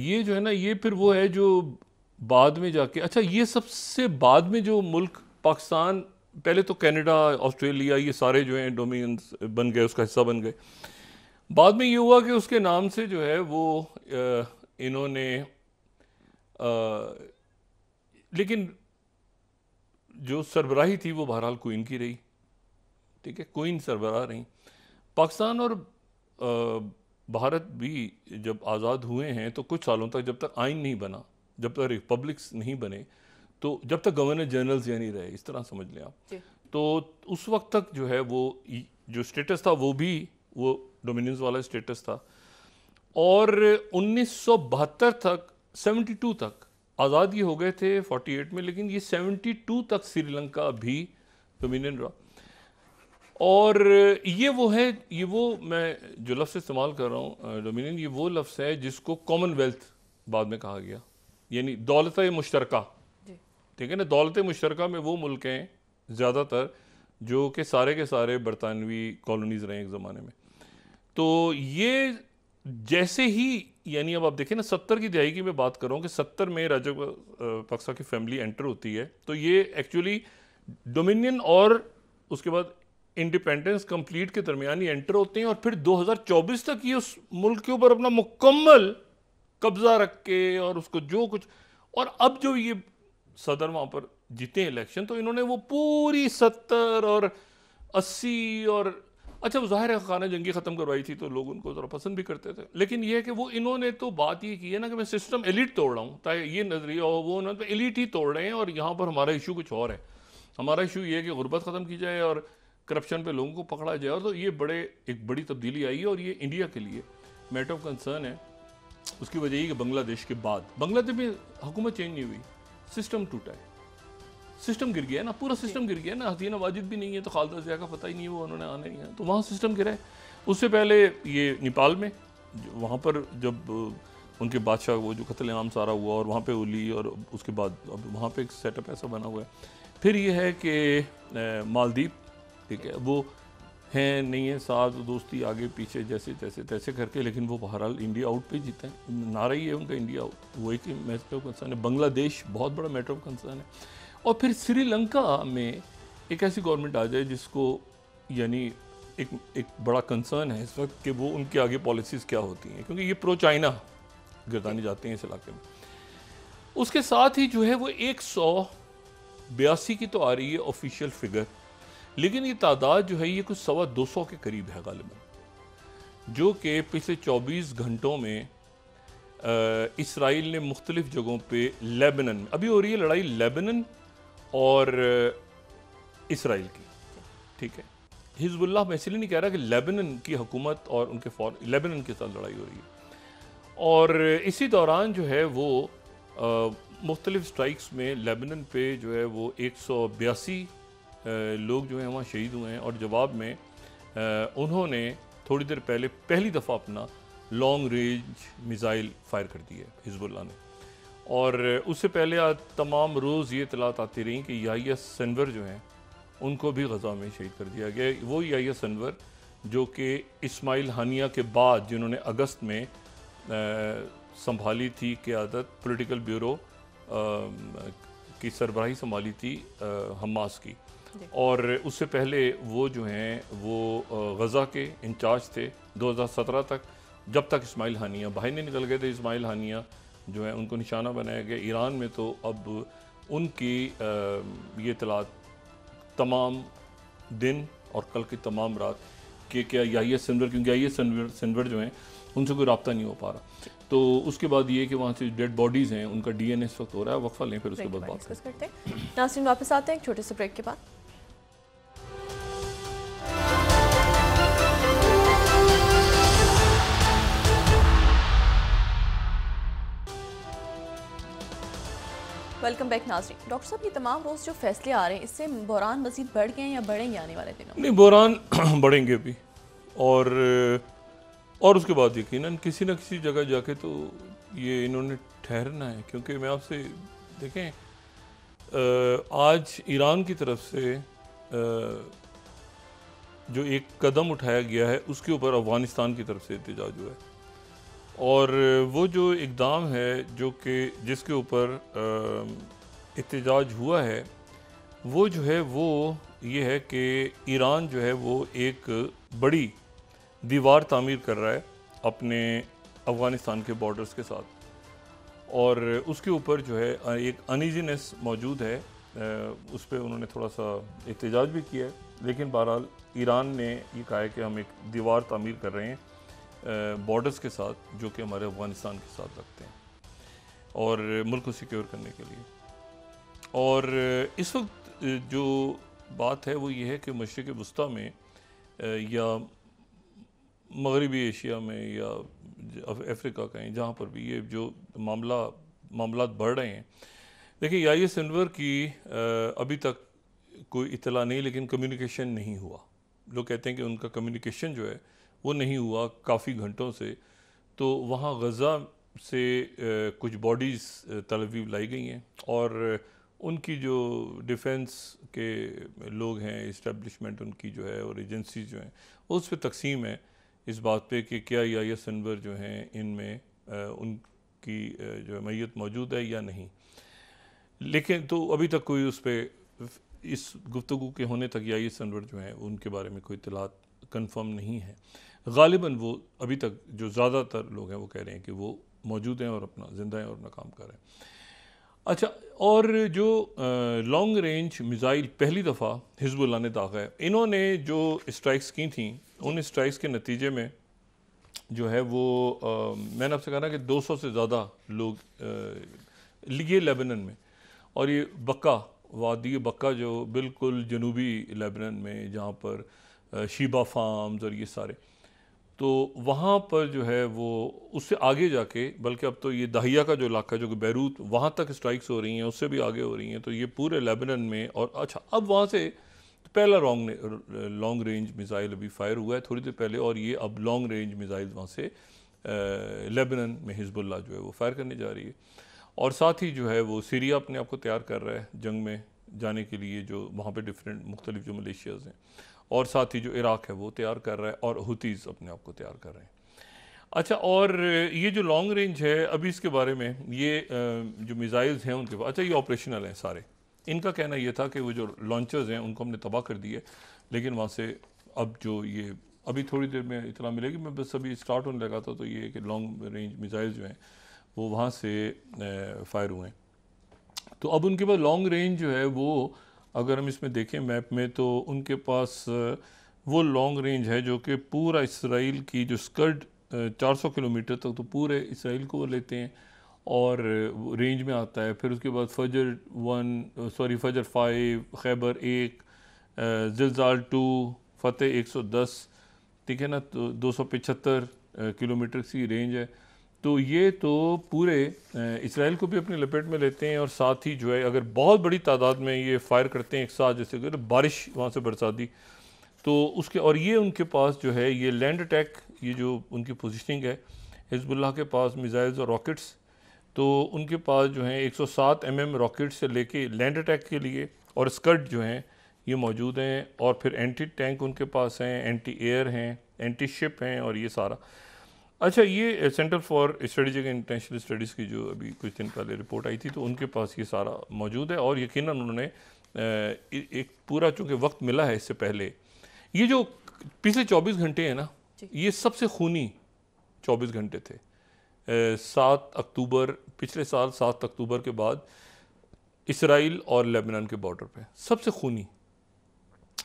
ये जो है ना, ये फिर वो है जो बाद में जाके, अच्छा ये सबसे बाद में जो मुल्क पाकिस्तान, पहले तो कनाडा, ऑस्ट्रेलिया, ये सारे जो हैं डोमिनियंस बन गए, उसका हिस्सा बन गए। बाद में ये हुआ कि उसके नाम से जो है वो इन्होंने लेकिन जो सरबराही थी वो बहरहाल क्वीन की रही, ठीक है, क्वीन सरबराह रही। पाकिस्तान और भारत भी जब आज़ाद हुए हैं तो कुछ सालों तक, जब तक आइन नहीं बना, जब तक रिपब्लिक्स नहीं बने, तो जब तक गवर्नर जनरल्स या नहीं रहे, इस तरह समझ लें आप, तो उस वक्त तक जो है वो जो स्टेटस था वो भी वो डोमिनियंस वाला स्टेटस था। और 1972 तक, 72 तक आज़ाद ये हो गए थे 48 में, लेकिन ये 72 तक श्रीलंका भी डोमिनियन रहा। और ये वो है, ये वो मैं जो लफ्ज़ इस्तेमाल कर रहा हूँ डोमिनियन, ये वो लफ्ज़ है जिसको कॉमनवेल्थ बाद में कहा गया, यानी दौलत मुश्तरका, ठीक है ना। दौलत मुश्तरका में वो मुल्क हैं ज़्यादातर जो कि सारे के सारे बरतानवी कॉलोनीज़ रहे एक ज़माने में। तो ये जैसे ही, यानी अब आप देखें ना, 70 की दहाई की मैं बात कर रहा हूँ कि 70 में राजपक्सा की फैमिली एंटर होती है, तो ये एक्चुअली डोमिनियन और उसके बाद इंडिपेंडेंस कंप्लीट के दरमियान ही एंटर होते हैं, और फिर 2024 तक ये उस मुल्क के ऊपर अपना मुकम्मल कब्जा रख के और उसको जो कुछ, और अब जो ये सदर वहाँ पर जीते इलेक्शन, तो इन्होंने वो पूरी 70 और 80 और, अच्छा वो जाहिर है खाना जंगी ख़त्म करवाई थी तो लोग उनको ज़रा पसंद भी करते थे, लेकिन ये है कि वो इन्होंने तो बात ये की है ना कि मैं सिस्टम एलिट तोड़ रहा हूँ, ताकि ये नज़रिया हो, वो उन्होंने तो एलिट ही तोड़ रहे हैं। और यहाँ पर हमारा इशू कुछ और है, हमारा इशू ये है कि गुर्बत ख़त्म की जाए और करप्शन पे लोगों को पकड़ा जाए, और तो ये एक बड़ी तब्दीली आई है, और ये इंडिया के लिए मैटर ऑफ कंसर्न है। उसकी वजह ये कि बांग्लादेश के बाद, बांग्लादेश में हुकूमत चेंज नहीं हुई, सिस्टम टूटा है, सिस्टम गिर गया ना, पूरा सिस्टम गिर गया ना। हसीना वाजिद भी नहीं है तो खालिदा जिया का पता ही नहीं है, वो उन्होंने आना नहीं है, तो वहाँ सिस्टम गिरा है। उससे पहले ये नेपाल में, वहाँ पर जब उनके बादशाह वो जो कत्लेआम सारा हुआ और वहाँ पे वो ली, और उसके बाद अब वहाँ पे एक सेटअप ऐसा बना हुआ है। फिर ये है कि मालदीव, ठीक है, वो हैं नहीं है, साथ दोस्ती आगे पीछे जैसे तैसे तैसे करके, लेकिन वो बहरहाल इंडिया आउट पे जीते हैं। नारा ही है उनका इंडिया आउट, वो एक मैटर ऑफ कंसर्न है। बांग्लादेश बहुत बड़ा मैटर ऑफ कंसर्न है। और फिर श्रीलंका में एक ऐसी गवर्नमेंट आ जाए जिसको यानी एक बड़ा कंसर्न है इस वक्त कि वो उनके आगे पॉलिसीज़ क्या होती हैं, क्योंकि ये प्रो चाइना गिरदाने जाते हैं इस इलाके में। उसके साथ ही जो है वो 182 की तो आ रही है ऑफिशियल फिगर, लेकिन ये तादाद जो है ये कुछ 225 के करीब है गालिबन, जो कि पिछले 24 घंटों में इसराइल ने मुख्तलिफ जगहों पे लेबनन में अभी हो रही है लड़ाई, लेबनन और इसराइल की, ठीक है। हिजबुल्लाह मैं इसलिए नहीं कह रहा कि लेबनन की हुकूमत और उनके लेबनन के साथ लड़ाई हो रही है, और इसी दौरान जो है वो मुख्तलिफ स्ट्राइक्स में लेबनन पे जो है वो 182 लोग जो हैं वहाँ शहीद हुए हैं। और जवाब में उन्होंने थोड़ी देर पहले पहली दफ़ा अपना लॉन्ग रेंज मिसाइल फायर कर दिया हिजबुल्लाह ने। और उससे पहले तमाम रोज़ ये इतलात आती रही कि याहिया सिनवर जो हैं उनको भी गज़ा में शहीद कर दिया गया। वो याहिया सिनवर जो कि इस्माइल हानिया के बाद जिन्होंने अगस्त में संभाली थी क़यादत, पॉलिटिकल ब्यूरो की सरबराही संभाली थी हमास की, और उससे पहले वो जो हैं वो गज़ा के इंचार्ज थे 2017 तक, जब तक इस्माइल हानिया बाहर नहीं निकल गए थे। इस्माइल हानिया जो है उनको निशाना बनाया गया। ईरान में तो अब उनकी ये इतलात तमाम दिन और कल की तमाम रात कि क्या याहिया सिनवर, क्योंकि याहिया सिनवर जो हैं उनसे कोई रब्ता नहीं हो पा रहा। तो उसके बाद ये कि वहाँ से डेड बॉडीज़ हैं उनका DNA इस वक्त हो रहा है। वक्फा लें, फिर उसके बाद बात करते हैं। नाज़रीन वापस आते हैं एक छोटे से ब्रेक के बाद। वेलकम बैक नाज़रीन। डॉक्टर साहब, ये तमाम रोज़ जो फैसले आ रहे हैं इससे बहरान मज़ीद बढ़ गए हैं या बढ़ेंगे आने वाले दिनों में? नहीं, बहरान बढ़ेंगे भी, और उसके बाद यकीनन किसी न किसी जगह जाके तो ये इन्होंने ठहरना है। क्योंकि मैं आपसे देखें, आज ईरान की तरफ से जो एक कदम उठाया गया है उसके ऊपर अफ़गानिस्तान की तरफ से एहतजाज हुआ है, और वो जो इक़दाम है जो कि जिसके ऊपर एहतजाज हुआ है वो जो है वो ये है कि ईरान जो है वो एक बड़ी दीवार तामीर कर रहा है अपने अफ़गानिस्तान के बॉर्डर्स के साथ, और उसके ऊपर जो है एक अनईजीनेस मौजूद है। उस पर उन्होंने थोड़ा सा एहतजाज भी किया है, लेकिन बहरहाल ईरान ने ये कहा है कि हम एक दीवार तामीर कर रहे हैं बॉर्डर्स के साथ जो कि हमारे अफ़गानिस्तान के साथ लगते हैं, और मुल्क को सिक्योर करने के लिए। और इस वक्त जो बात है वो ये है कि मशरिक़ वस्ता में या मगरबी एशिया में या अफ्रीका कहीं जहाँ पर भी ये जो मामलात बढ़ रहे हैं। देखिए, याहिया सिनवर की अभी तक कोई इतला नहीं, लेकिन कम्युनिकेशन नहीं हुआ। लोग कहते हैं कि उनका कम्युनिकेशन जो है वो नहीं हुआ काफ़ी घंटों से। तो वहाँ गज़ा से कुछ बॉडीज़ तल अवीव लाई गई हैं, और उनकी जो डिफेंस के लोग हैं, इस्टेब्लिशमेंट उनकी जो है और एजेंसीज जो हैं, उस पर तकसीम है इस बात पे कि क्या याहिया सिनवर जो हैं इनमें उनकी जो है मैयत मौजूद है या नहीं। लेकिन तो अभी तक कोई उस पर इस गुफ्तगू के होने तक याहिया सिनवर जो हैं उनके बारे में कोई इत्तलात कंफर्म नहीं है। गालिबन वो अभी तक जो ज़्यादातर लोग हैं वो कह रहे हैं कि वो मौजूद हैं और अपना ज़िंदा हैं और अपना काम कर रहे हैं। अच्छा, और जो लॉन्ग रेंज मिसाइल पहली दफ़ा हिजबुल्लाह ने दागा है, इन्होंने जो स्ट्राइक्स की थी उन स्ट्राइक्स के नतीजे में जो है वो मैंने आपसे कहा ना कि 200 से ज़्यादा लोग लिए लेबनन में, और ये बक्का वादी बक्का जो बिल्कुल जनूबी लेबनन में जहाँ पर शीबा फार्म्स और ये सारे, तो वहाँ पर जो है वो उससे आगे जाके, बल्कि अब तो ये दाहिया का जो इलाका जो कि बैरूत, वहाँ तक स्ट्राइक्स हो रही हैं, उससे भी आगे हो रही हैं। तो ये पूरे लेबनन में, और अच्छा अब वहाँ से पहला लॉन्ग रेंज मिसाइल अभी फायर हुआ है थोड़ी देर पहले, और ये अब लॉन्ग रेंज मिसाइल वहाँ से लेबनान में हिजबुल्लाह जो है वो फायर करने जा रही है, और साथ ही जो है वो सीरिया अपने आप को तैयार कर रहा है जंग में जाने के लिए, जो वहाँ पे डिफरेंट मुख्तलिफ जो मलेशियाज़ हैं, और साथ ही जो इराक़ है वो तैयार कर रहा है, और हुतीज़ अपने आप को तैयार कर रहे हैं। अच्छा, और ये जो लॉन्ग रेंज है अभी इसके बारे में, ये जो मिसाइल्स हैं उनके पास, अच्छा ये ऑपरेशनल हैं सारे। इनका कहना ये था कि वो जो लॉन्चर्स हैं उनको हमने तबाह कर दिए, लेकिन वहाँ से अब जो ये अभी थोड़ी देर में इतना मिलेगी, मैं बस अभी स्टार्ट होने लगा था, तो ये कि लॉन्ग रेंज मिसाइल्स जो हैं वो वहाँ से फायर हुए हैं। तो अब उनके पास लॉन्ग रेंज जो है वो, अगर हम इसमें देखें मैप में, तो उनके पास वो लॉन्ग रेंज है जो कि पूरा इसराइल की जो स्कर्ड 400 किलोमीटर तक तो पूरे इसराइल को लेते हैं और रेंज में आता है। फिर उसके बाद फजर 5, खैबर 1, जिलजाल 2, फतेह 110, ठीक है ना, तो 275 किलोमीटर की रेंज है। तो ये तो पूरे इसराइल को भी अपनी लपेट में लेते हैं, और साथ ही जो है अगर बहुत बड़ी तादाद में ये फायर करते हैं एक साथ, जैसे अगर बारिश वहाँ से बरसा दी तो उसके, और ये उनके पास जो है ये लैंड अटैक, ये जो उनकी पोजीशनिंग है हिजबुल्लाह के पास मिसाइल्स और रॉकेट्स, तो उनके पास जो हैं 107 mm रॉकेट से लेके लैंड अटैक के लिए, और स्कर्ट जो हैं ये मौजूद हैं, और फिर एंटी टैंक उनके पास हैं, एंटी एयर हैं, एंटी शिप हैं, और ये सारा। अच्छा, ये centre for strategic and international studies की जो अभी कुछ दिन पहले रिपोर्ट आई थी, तो उनके पास ये सारा मौजूद है, और यकीनन उन्होंने एक पूरा, चूँकि वक्त मिला है इससे पहले, ये जो पिछले 24 घंटे हैं ना, ये सबसे खूनी 24 घंटे थे। 7 अक्टूबर, पिछले साल 7 अक्टूबर के बाद इसराइल और लेबनान के बॉर्डर पे सबसे खूनी,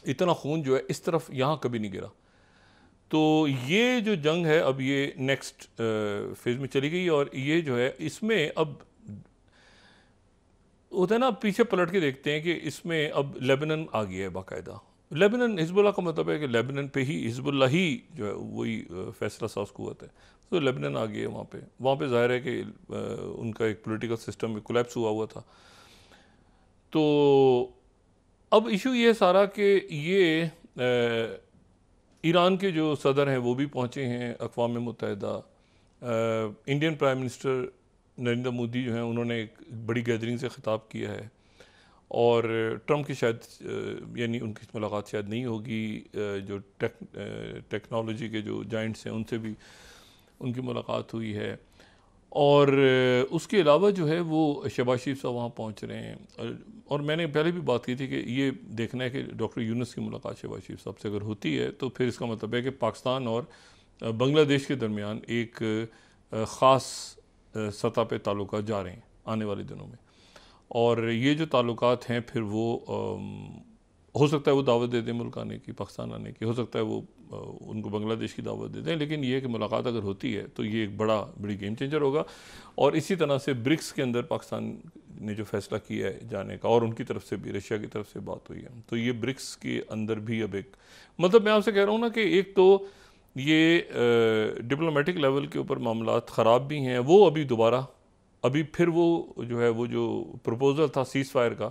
इतना खून जो है इस तरफ यहाँ कभी नहीं गिरा। तो ये जो जंग है अब ये नेक्स्ट फेज़ में चली गई, और ये जो है इसमें अब होता है ना, पीछे पलट के देखते हैं कि इसमें अब लेबनान आ गया है बाकायदा। लेबनान, हिजबुल्लाह का मतलब है कि लेबनान पे ही हिजबुल्लाह ही जो है वही फैसला साज कुव्वत है, तो लेबनान आ गया है वहाँ पे ज़ाहिर है कि उनका एक पॉलिटिकल सिस्टम में कोलैप्स हुआ था। तो अब इशू ये सारा कि ये ईरान के जो सदर हैं वो भी पहुँचे हैं अक़वाम मुत्तहिदा। Indian prime minister Narendra Modi जो हैं उन्होंने एक बड़ी गैदरिंग से ख़िताब किया है, और ट्रम्प की शायद यानी उनकी मुलाकात शायद नहीं होगी। जो टेक्नोलॉजी के जो जाइंट्स हैं उनसे भी उनकी मुलाकात हुई है, और उसके अलावा जो है वो शहबाज शरीफ साहब वहाँ पहुँच रहे हैं। और मैंने पहले भी बात की थी कि ये देखना है कि डॉक्टर यूनुस की मुलाकात शहबाज शरीफ साहब से अगर होती है तो फिर इसका मतलब है कि पाकिस्तान और बांग्लादेश के दरमियान एक ख़ास सतह पे ताल्लुकात जा रहे हैं आने वाले दिनों में, और ये जो ताल्लुकात हैं फिर वो हो सकता है वो दावत दे दें मुल्क आने की, पाकिस्तान आने की, हो सकता है वो उनको बांग्लादेश की दावत दे दें, लेकिन ये कि मुलाकात अगर होती है तो ये एक बड़ी गेम चेंजर होगा। और इसी तरह से ब्रिक्स के अंदर पाकिस्तान ने जो फैसला किया है जाने का, और उनकी तरफ से भी, रशिया की तरफ से बात हुई है, तो ये ब्रिक्स के अंदर भी अब एक, मतलब मैं आपसे कह रहा हूँ ना कि एक तो ये डिप्लोमेटिक लेवल के ऊपर मामलात ख़राब भी हैं, वो अभी दोबारा अभी फिर वो जो है वो जो प्रपोज़ल था सीज़ फायर का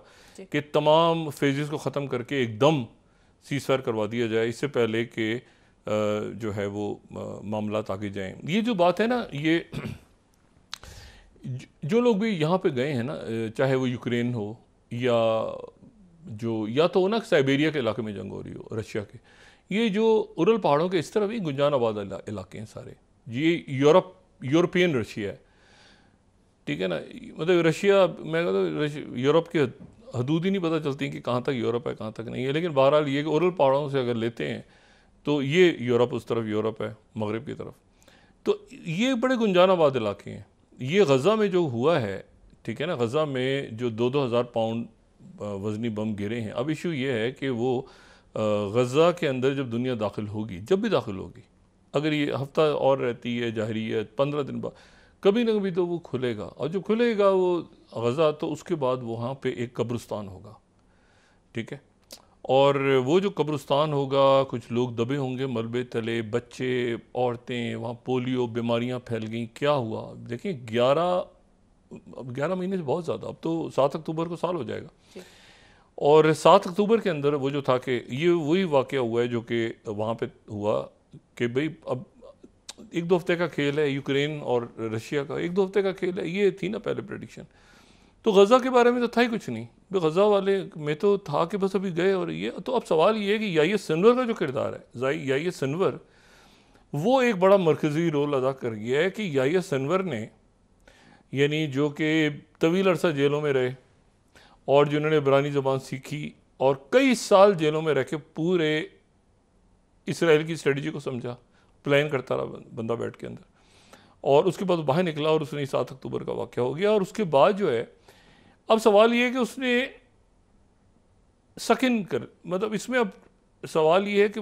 कि तमाम फेजेस को ख़त्म करके एकदम सीज़ फायर करवा दिया जाए, इससे पहले कि जो है वो मामलात आगे जाएं। ये जो बात है ना, ये जो लोग भी यहाँ पे गए हैं ना, चाहे वो यूक्रेन हो या तो ना साइबेरिया के इलाके में जंग हो रही हो, रशिया के, ये जो उरल पहाड़ों के इस तरफ ही गुंजान आबाद इलाके हैं सारे, ये यूरोपियन रशिया है, ठीक है ना। मतलब रशिया, मैं कहता हूँ यूरोप के हदूद ही नहीं पता चलती कि कहाँ तक यूरोप है कहाँ तक नहीं है, लेकिन बहरहाल ये कि उरल पहाड़ों से अगर लेते हैं तो ये यूरोप, उस तरफ यूरोप है मगरिब की तरफ, तो ये बड़े गुंजान आबाद इलाके हैं। ये गज़ा में जो हुआ है, ठीक है ना, गज़ा में जो 2-2 हज़ार पाउंड वज़नी बम गिरे हैं। अब इशू ये है कि वो गज़ा के अंदर जब दुनिया दाखिल होगी, जब भी दाखिल होगी, अगर ये हफ्ता और रहती है जाहिरियत 15 दिन बाद, कभी ना कभी तो वो खुलेगा, और जब खुलेगा वो गज़ा तो उसके बाद वहाँ पे एक कब्रिस्तान होगा, ठीक है। और वो जो कब्रिस्तान होगा, कुछ लोग दबे होंगे मलबे तले, बच्चे, औरतें, वहाँ पोलियो बीमारियाँ फैल गई, क्या हुआ देखिए। 11 महीने से बहुत ज़्यादा, अब तो 7 अक्टूबर को साल हो जाएगा, और 7 अक्टूबर के अंदर वो जो था कि ये वही वाक़या हुआ है जो कि वहाँ पे हुआ कि भाई अब एक दो हफ्ते का खेल है, यूक्रेन और रशिया का एक दो हफ्ते का खेल है, ये थी ना पहले प्रेडिक्शन। तो गज़ा के बारे में तो था ही कुछ नहीं, तो गज़ा वाले में तो था कि बस अभी गए। और ये तो अब सवाल ये है कि याहिया सिनवर का जो किरदार है, याहिया सिनवर वो एक बड़ा मरकज़ी रोल अदा कर गया है कि याहिया सिनवर ने, यानी जो कि तवील अरसा जेलों में रहे और जिन्होंने इब्रानी ज़बान सीखी और कई साल जेलों में रह के पूरे इसराइल की स्ट्रेटजी को समझा, प्लान करता रहा बंदा बैठ के अंदर, और उसके बाद बाहर निकला और उसने 7 अक्टूबर का वाक़या हो गया। और उसके बाद जो है अब सवाल ये है कि उसने सकिन कर, मतलब इसमें अब सवाल ये है कि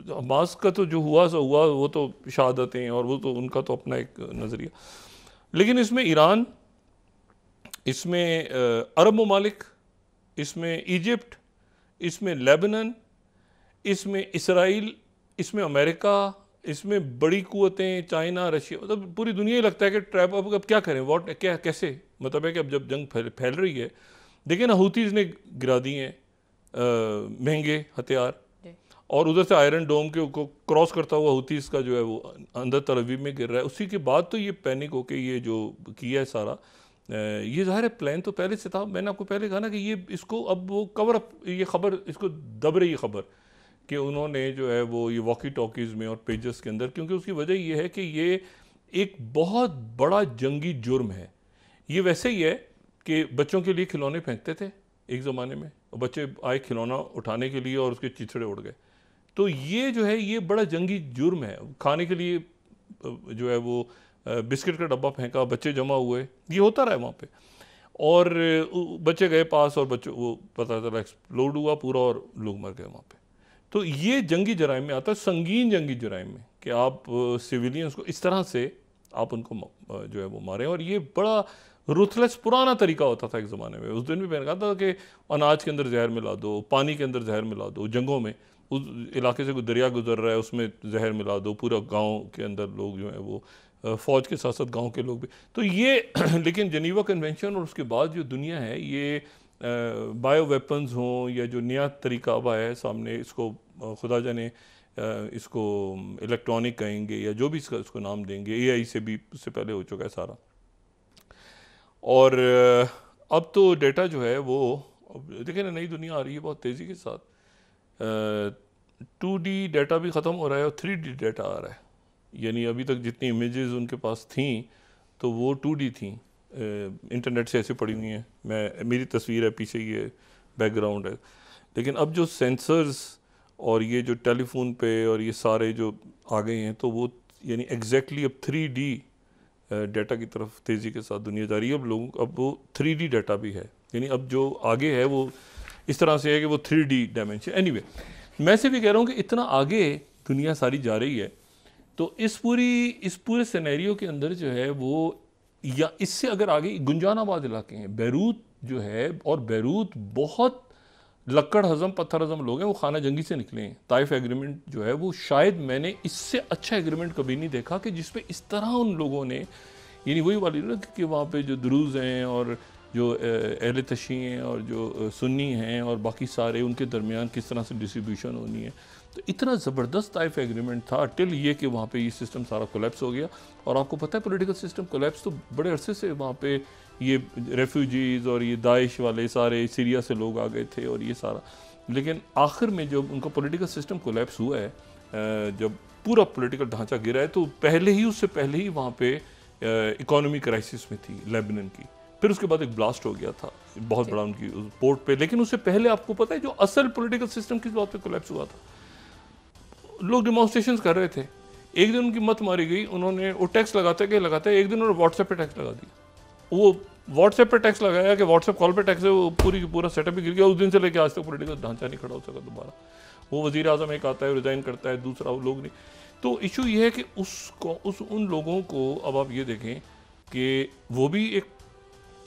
हमास का तो जो हुआ सो हुआ, वो तो शहादतें और वो तो उनका तो अपना एक नज़रिया, लेकिन इसमें ईरान, इसमें अरब ममालिक, इसमें इजिप्ट, इसमें लेबनान, इसमें इसराइल, इसमें अमेरिका, इसमें बड़ी कुव्वतें चाइना रशिया, मतलब पूरी दुनिया ही लगता है कि ट्रैप। अब क्या करें, व्हाट क्या कैसे, मतलब है कि अब जब जंग फैल रही है, देखिए ना हूतीज़ ने गिरा दिए हैं महंगे हथियार, और उधर से आयरन डोम के को क्रॉस करता हुआ हूतीज़ का जो है वो अंदर तल अवीव में गिर रहा है। उसी के बाद तो ये पैनिक होके ये जो किया है सारा, ये ज़ाहिर है प्लान तो पहले से था। मैंने आपको पहले कहा ना कि ये इसको अब वो कवर अप, ये खबर इसको दब रही है खबर कि उन्होंने जो है वो ये वॉकी टॉकीज़ में और पेजेस के अंदर, क्योंकि उसकी वजह ये है कि ये एक बहुत बड़ा जंगी जुर्म है। ये वैसे ही है कि बच्चों के लिए खिलौने फेंकते थे एक ज़माने में, और बच्चे आए खिलौना उठाने के लिए और उसके चिथड़े उड़ गए। तो ये जो है ये बड़ा जंगी जुर्म है। खाने के लिए जो है वो बिस्किट का डब्बा फेंका, बच्चे जमा हुए, ये होता रहा है वहाँ पे, और बच्चे गए पास और बच्चों वो पता चला एक्सप्लोड हुआ पूरा और लोग मर गए वहाँ पे। तो ये जंगी जराइम में आता है, संगीन जंगी जराइम में, कि आप सिविलियंस को इस तरह से आप उनको जो है वो मारें। और ये बड़ा रुथलेस पुराना तरीका होता था एक ज़माने में। उस दिन भी मैंने कहा था कि अनाज के अंदर जहर मिला दो, पानी के अंदर जहर मिला दो, जंगों में उस इलाके से कोई दरिया गुजर रहा है उसमें जहर मिला दो, पूरा गांव के अंदर लोग जो है वो फ़ौज के साथ साथ गांव के लोग भी। तो ये लेकिन जनीवा कन्वेंशन और उसके बाद जो दुनिया है, ये बायो वेपन्स हों या जो नया तरीका अब आया है सामने, इसको खुदा जाने इसको इलेक्ट्रॉनिक कहेंगे या जो भी इसको नाम देंगे, AI से भी उससे पहले हो चुका है सारा। और अब तो डेटा जो है वो देखिए ना, नई दुनिया आ रही है बहुत तेज़ी के साथ। 2D डाटा भी ख़त्म हो रहा है और 3D डाटा आ रहा है। यानी अभी तक जितनी इमेजेस उनके पास थी तो वो 2D थी, इंटरनेट से ऐसे पड़ी हुई हैं। मेरी तस्वीर है, पीछे ये बैकग्राउंड है, लेकिन अब जो सेंसर्स और ये जो टेलीफोन पे और ये सारे जो आ गए हैं, तो वो यानी एग्जैक्टली अब 3D डाटा की तरफ तेज़ी के साथ दुनिया जा रही है। अब लोगों अब वो 3D डाटा भी है, यानी अब जो आगे है वो इस तरह से है कि वो 3D डायमेंशन। एनीवे, मैं से भी कह रहा हूँ कि इतना आगे दुनिया सारी जा रही है, तो इस पूरे सिनेरियो के अंदर जो है वो, या इससे अगर आगे गुंजानाबाद इलाके हैं, बैरूत जो है, और बैरूत बहुत लक्कड़ हज़म पत्थर हज़म लोग हैं, वो खाना जंगी से निकले हैं। ताइफ एग्रीमेंट जो है वो शायद मैंने इससे अच्छा एग्रीमेंट कभी नहीं देखा कि जिसमें इस तरह उन लोगों ने, यानी वही वाली ना कि वहाँ पे जो दुरूज़ हैं और जो अहले तशी हैं और जो सुन्नी हैं और बाकी सारे, उनके दरमियान किस तरह से डिस्ट्रीब्यूशन होनी है। तो इतना ज़बरदस्त ताइफ एग्रीमेंट था टिल ये कि वहाँ पे ये सिस्टम सारा कोलैप्स हो गया। और आपको पता है पॉलिटिकल सिस्टम कोलैप्स तो बड़े अरसे से वहाँ पे ये रेफ्यूजीज़ और ये दाइश वाले सारे सीरिया से लोग आ गए थे और ये सारा, लेकिन आखिर में जब उनका पॉलिटिकल सिस्टम कोलैप्स हुआ है, जब पूरा पॉलिटिकल ढांचा गिरा है, तो उससे पहले ही वहाँ पे इकोनॉमी क्राइसिस में थी लेबनान की। फिर उसके बाद एक ब्लास्ट हो गया था बहुत बड़ा उनकी उस पोर्ट पे, लेकिन उससे पहले आपको पता है जो असल पॉलिटिकल सिस्टम किस बात पे कोलैप्स हुआ था? लोग डिमॉन्स्ट्रेशंस कर रहे थे, एक दिन उनकी मत मारी गई, उन्होंने वो टैक्स लगाते एक दिन उन्होंने व्हाट्सएप पे टैक्स लगा दिया। वो व्हाट्सएप पे टैक्स लगाया कि व्हाट्सएप कॉल पे टैक्स है, वो पूरा सेटअप ही गिर गया। उस दिन से लेकर आज तक पॉलिटिकल ढांचा नहीं खड़ा हो सका दोबारा। वो वज़ीर आज़म एक आता है, रिज़ाइन करता है, दूसरा वो लोग नहीं। तो इशू ये है कि उन लोगों को अब आप ये देखें कि वो भी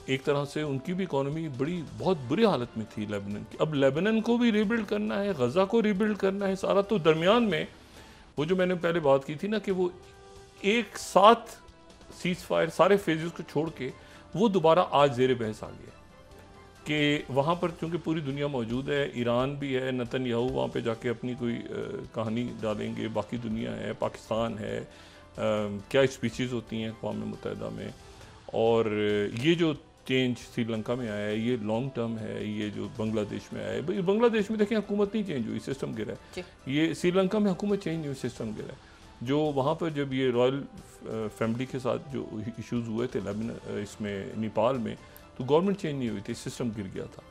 एक तरह से उनकी भी इकोनॉमी बहुत बुरी हालत में थी लेबनान की। अब लेबनान को भी रीबिल्ड करना है, गज़ा को रीबिल्ड करना है सारा। तो दरमियान में वो जो मैंने पहले बात की थी ना कि वो एक साथ सीज़ फायर सारे फेजेस को छोड़ के वो दोबारा आज ज़ेर बहस आ गया कि वहाँ पर चूँकि पूरी दुनिया मौजूद है, ईरान भी है, नेतन्याहू वहाँ पे जाके अपनी कोई कहानी डालेंगे, बाकी दुनिया है, पाकिस्तान है, क्या स्पीशीज़ होती हैं अक़वाम मुत्तहिदा में, और ये जो चेंज श्रीलंका में आया है ये लॉन्ग टर्म है, ये जो बांग्लादेश में आया है, भाई बांग्लादेश में देखें हुकूमत नहीं चेंज हुई, सिस्टम गिरा है। ये श्रीलंका में हुकूमत चेंज नहीं हुई, सिस्टम गिरा है। जो वहाँ पर जब ये रॉयल फैमिली के साथ जो इश्यूज़ हुए थे इसमें नेपाल में, तो गवर्नमेंट चेंज नहीं हुई थी, सिस्टम गिर गया था।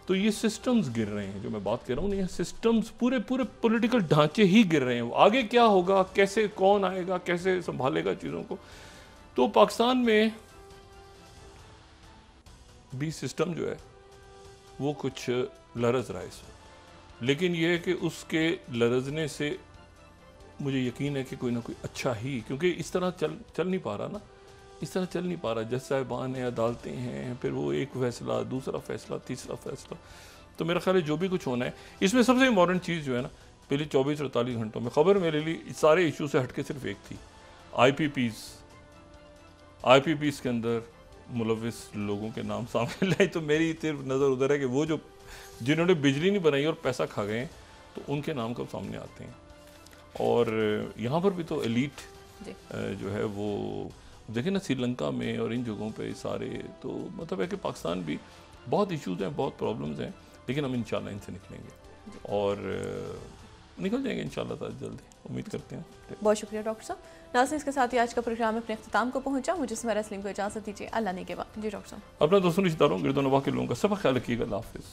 तो ये सिस्टम्स गिर रहे हैं, जो मैं बात कर रहा हूँ ना, ये सिस्टम्स पूरे पॉलिटिकल ढांचे ही गिर रहे हैं। आगे क्या होगा, कैसे कौन आएगा, कैसे संभालेगा चीज़ों को, तो पाकिस्तान में भी सिस्टम जो है वो कुछ लरज रहा है इस वक्त। लेकिन ये है कि उसके लरजने से मुझे यकीन है कि कोई ना कोई अच्छा ही, क्योंकि इस तरह चल नहीं पा रहा ना, इस तरह चल नहीं पा रहा। जज साहिबान हैं, अदालतें हैं, फिर वो एक फैसला, दूसरा फैसला, तीसरा फैसला। तो मेरा ख्याल है जो भी कुछ होना है, इसमें सबसे इम्पॉर्टेंट चीज़ जो है ना, पहले 24-48 घंटों में खबर मेरे लिए सारे इशू से हटके सिर्फ एक थी, IPPs के अंदर मुलविस लोगों के नाम सामने लाए। तो मेरी सिर्फ नज़र उधर है कि वो जो जिन्होंने बिजली नहीं बनाई और पैसा खा गए, तो उनके नाम कब सामने आते हैं। और यहाँ पर भी तो एलीट जो है वो देखें ना, श्रीलंका में और इन जगहों पे सारे, तो मतलब है कि पाकिस्तान भी बहुत इश्यूज़ हैं, बहुत प्रॉब्लम्स हैं, लेकिन हम इंशाल्लाह इनसे निकलेंगे और निकल जाएंगे इंशाल्लाह जल्दी, उम्मीद करते हैं। बहुत शुक्रिया डॉक्टर साहब। नाज़रीन, इसके साथ ही आज का प्रोग्राम अपने अख्ताम को पहुंचा। मुझे सुमेरा सलीम को इजाज़त दीजिए, अल्लाह ने के बाद। जी डॉक्टर साहब। अपना दोस्तों, रिश्तेदारों, गिरदो नवाह के लोगों का सब ख्याल रखिएगा। अल्लाह हाफ़िज़।